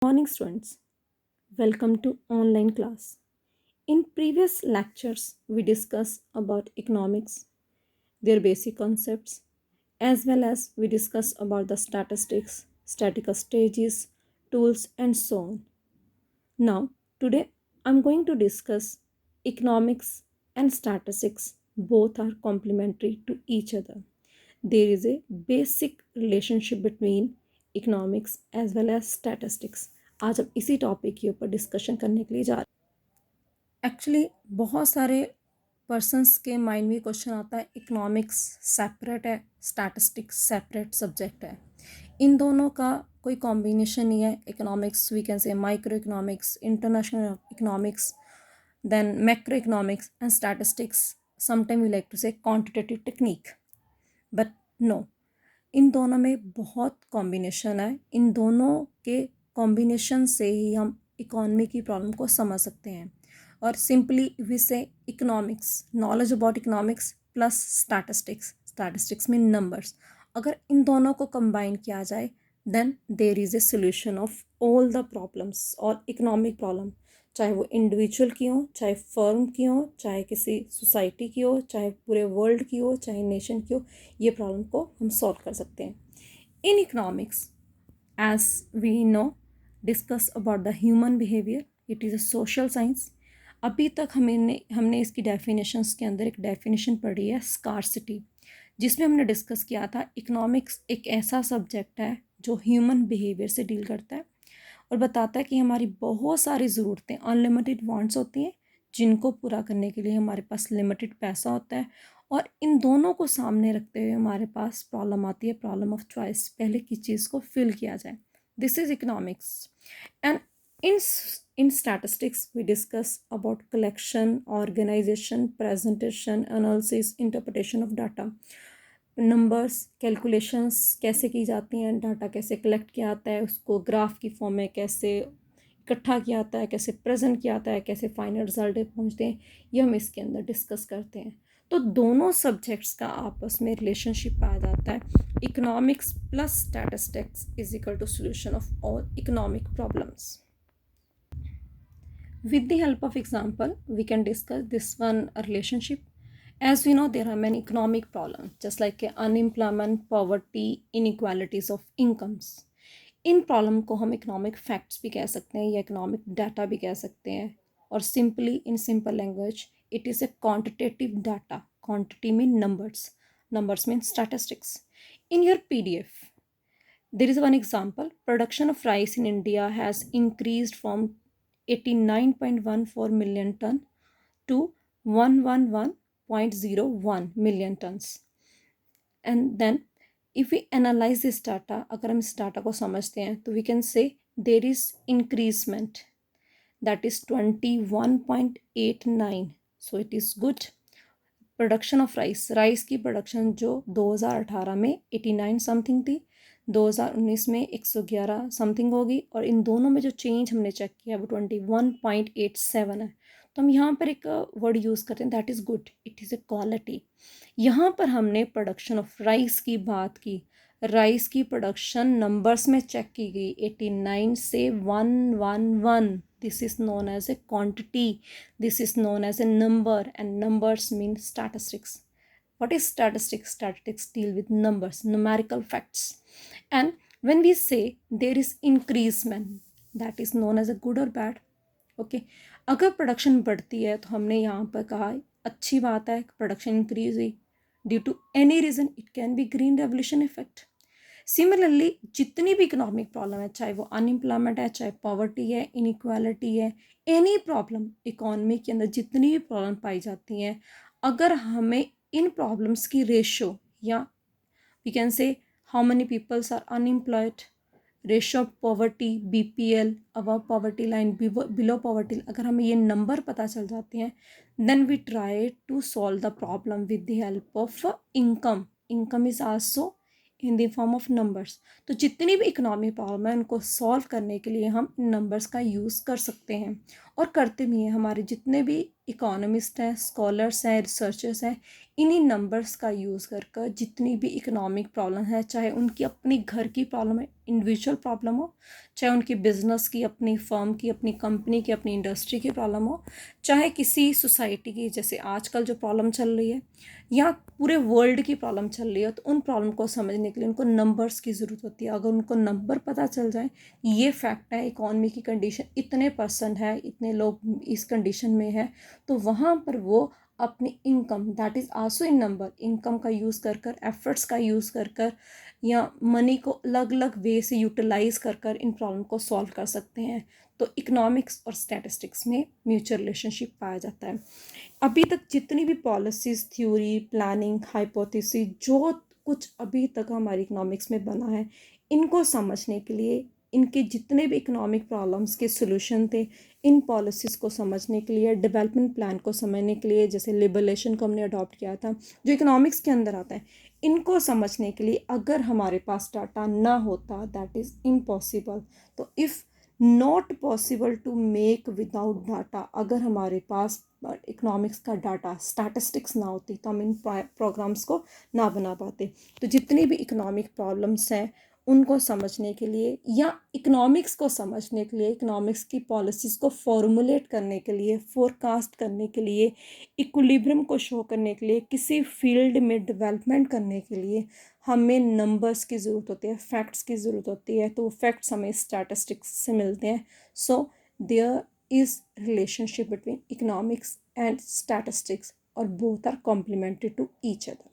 Morning students, welcome to online class. In previous lectures, we discussed about economics, their basic concepts, as well as we discussed about the statistics, statistical stages, tools, and so on. Now, today I'm going to discuss economics and statistics. Both are complementary to each other. There is a basic relationship between economics as well as statistics. आज हम इसी topic के ऊपर discussion करने के लिए जा रहे हैं। एक्चुअली बहुत सारे पर्सनस के माइंड में क्वेश्चन आता है, इकोनॉमिक्स सेपरेट है, स्टैटिस्टिक्स सेपरेट सब्जेक्ट है, इन दोनों का कोई कॉम्बिनेशन नहीं है। Economics we can say micro economics, international economics, then macro economics and statistics, sometime we like to say quantitative technique, but no, इन दोनों में बहुत कॉम्बिनेशन है। इन दोनों के कॉम्बिनेशन से ही हम इकोनॉमी की प्रॉब्लम को समझ सकते हैं। और simply we say economics, knowledge about economics plus statistics, statistics में नंबर्स, अगर इन दोनों को कंबाइन किया जाए then there is a solution of all the problems और इकोनॉमिक प्रॉब्लम, चाहे वो इंडिविजुअल की हो, चाहे फर्म की हो, चाहे किसी सोसाइटी की हो, चाहे पूरे वर्ल्ड की हो, चाहे नेशन की हो, ये प्रॉब्लम को हम सॉल्व कर सकते हैं। In economics as we know discuss about the human behaviour, it is a social science. अभी तक हमने इसकी डेफिनेशंस के अंदर एक डेफिनेशन पढ़ी है स्कार्सिटी, जिसमें हमने डिस्कस किया था इकोनॉमिक्स एक ऐसा सब्जेक्ट है जो ह्यूमन बिहेवियर से डील करता है और बताता है कि हमारी बहुत सारी ज़रूरतें, अनलिमिटेड वांट्स होती हैं, जिनको पूरा करने के लिए हमारे पास लिमिटेड पैसा होता है। और इन दोनों को सामने रखते हुए हमारे पास प्रॉब्लम आती है, प्रॉब्लम ऑफ चॉइस, पहले किस चीज़ को फिल किया जाए। This is economics. And in statistics we discuss about collection, organization, presentation, analysis, interpretation of data। Numbers, calculations कैसे की जाती हैं, डाटा कैसे कलेक्ट किया जाता है, उसको ग्राफ की फॉर्म में कैसे इकट्ठा किया जाता है, कैसे प्रेजेंट किया जाता है, कैसे फाइनल रिजल्ट पहुंचते हैं, ये हम इसके अंदर डिस्कस करते हैं। तो दोनों सब्जेक्ट्स का आपस में रिलेशनशिप पाया जाता है। Economics plus statistics is equal to solution of all economic problems. With the help of example, we can discuss this one relationship. As we know, there are many economic problems, just like unemployment, poverty, inequalities of incomes. In problem को हम economic facts भी कह सकते हैं या economic data भी कह सकते हैं। और simply in simple language it is a quantitative data, quantity mean numbers, numbers mean statistics. In your PDF, there is one example. Production of rice in India has increased from 89.14 million ton to 111.01 million tons. And then if we analyze this data, अगर हम इस data को समझते हैं तो we can say there is increasement, that is 21.89, so it is good. Production of rice की production जो 2018 में 89 समथिंग थी, 2019 में 111 समथिंग होगी, और इन दोनों में जो चेंज हमने चेक किया वो 21.87 है। तो हम यहाँ पर एक वर्ड यूज़ करते हैं, that is good, it is a quality. यहाँ पर हमने प्रोडक्शन ऑफ राइस की बात की, राइस की प्रोडक्शन नंबर्स में चेक की गई 89 से 111, this is known as a quantity, this is known as a number, and numbers mean statistics. What is statistics? Statistics deal with numbers, numerical facts. And when we say there is increasement, that is known as a good or bad. Okay, अगर production बढ़ती है तो हमने यहाँ पर कहा अच्छी बात है, प्रोडक्शन इंक्रीज हुई, due to any reason, it can be green revolution effect. Similarly जितनी भी इकोनॉमिक प्रॉब्लम है, चाहे वो अनएम्प्लॉयमेंट है, चाहे पॉवर्टी है, इनइक्वालिटी है, एनी प्रॉब्लम इकोनॉमी के अंदर जितनी भी प्रॉब्लम पाई जाती हैं, अगर हमें इन प्रॉब्लम्स की रेशो या we can say how many peoples are unemployed, ratio of poverty, BPL, above poverty line, below poverty, अगर हमें ये नंबर पता चल जाते हैं then we try to solve the problem with the help of income. Income is also in the form of numbers. तो जितनी भी इकोनॉमिक प्रॉब्लम है उनको सॉल्व करने के लिए हम इन नंबर्स का यूज़ कर सकते हैं और करते भी हैं। हमारे जितने भी इकोनॉमिस्ट हैं, स्कॉलर्स हैं, रिसर्चर्स हैं, इन्हीं नंबर्स का यूज़ कर कर जितनी भी इकोनॉमिक प्रॉब्लम है, चाहे उनकी अपनी घर की प्रॉब्लम है, इंडिविजुअल प्रॉब्लम हो, चाहे उनकी बिजनेस की, अपनी फर्म की, अपनी कंपनी की, अपनी इंडस्ट्री की प्रॉब्लम हो, चाहे किसी सोसाइटी की, जैसे आजकल जो प्रॉब्लम चल रही है, या पूरे वर्ल्ड की प्रॉब्लम चल रही है, तो उन प्रॉब्लम को समझने के लिए उनको नंबर्स की ज़रूरत होती है। अगर उनको नंबर पता चल जाए, ये फैक्ट है, इकॉनमी की कंडीशन इतने परसेंट है, इतने लोग इस कंडीशन में है, तो वहाँ पर वो अपनी income, that is also in number, income का यूज़ कर कर, एफर्ट्स का यूज़ कर कर, या मनी को अलग अलग वे से यूटिलाइज कर कर इन प्रॉब्लम को सॉल्व कर सकते हैं। तो इकोनॉमिक्स और स्टैटिस्टिक्स में म्यूचुअल रिलेशनशिप पाया जाता है। अभी तक जितनी भी पॉलिसीज़, थ्योरी, प्लानिंग, हाइपोथेसिस, जो कुछ अभी तक हमारी इकोनॉमिक्स में बना है, इनको समझने के लिए, इनके जितने भी इकोनॉमिक प्रॉब्लम्स के सॉल्यूशन थे, इन पॉलिसीज़ को समझने के लिए, डेवलपमेंट प्लान को समझने के लिए, जैसे लिबरेशन को हमने अडॉप्ट किया था, जो इकोनॉमिक्स के अंदर आता है, इनको समझने के लिए अगर हमारे पास डाटा ना होता, दैट इज़ इम्पॉसिबल। तो if not possible to make without data, अगर हमारे पास इकोनॉमिक्स का डाटा, स्टैटिस्टिक्स ना होती, तो हम इन प्रोग्राम्स को ना बना पाते। तो जितनी भी इकोनॉमिक प्रॉब्लम्स हैं, उनको समझने के लिए, या इकोनॉमिक्स को समझने के लिए, इकोनॉमिक्स की पॉलिसीज़ को फॉर्मुलेट करने के लिए, फोरकास्ट करने के लिए, इक्विलिब्रियम को शो करने के लिए, किसी फील्ड में डेवलपमेंट करने के लिए हमें नंबर्स की ज़रूरत होती है, फैक्ट्स की ज़रूरत होती है। तो फैक्ट्स हमें स्टैटिस्टिक्स से मिलते हैं। So there is relationship between economics and statistics, और both are complementary to each other.